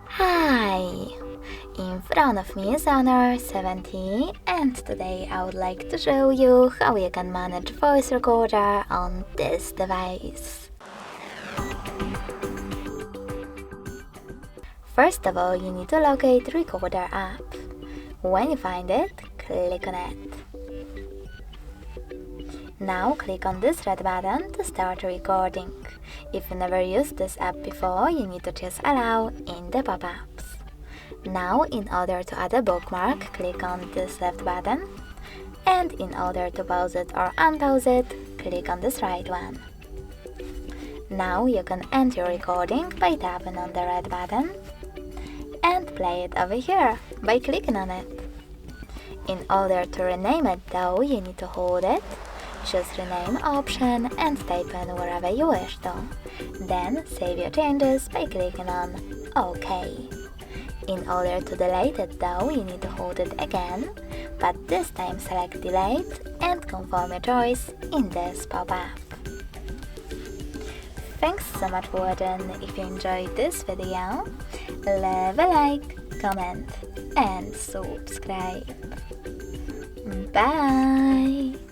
Hi! In front of me is Honor 70 and today I would like to show you how you can manage voice recorder on this device. First of all, you need to locate Recorder app. When you find it, click on it. Now click on this red button to start recording. If you never used this app before, you need to choose Allow in the pop-ups. Now, in order to add a bookmark, click on this left button, and in order to pause it or unpause it, click on this right one. Now you can end your recording by tapping on the red button and play it over here by clicking on it. In order to rename it though, you need to hold it, choose rename option and type in wherever you wish to. Then save your changes by clicking on OK. In order to delete it though, you need to hold it again, but this time select delete and confirm your choice in this pop-up. Thanks so much for watching. If you enjoyed this video, leave a like, comment and subscribe. Bye!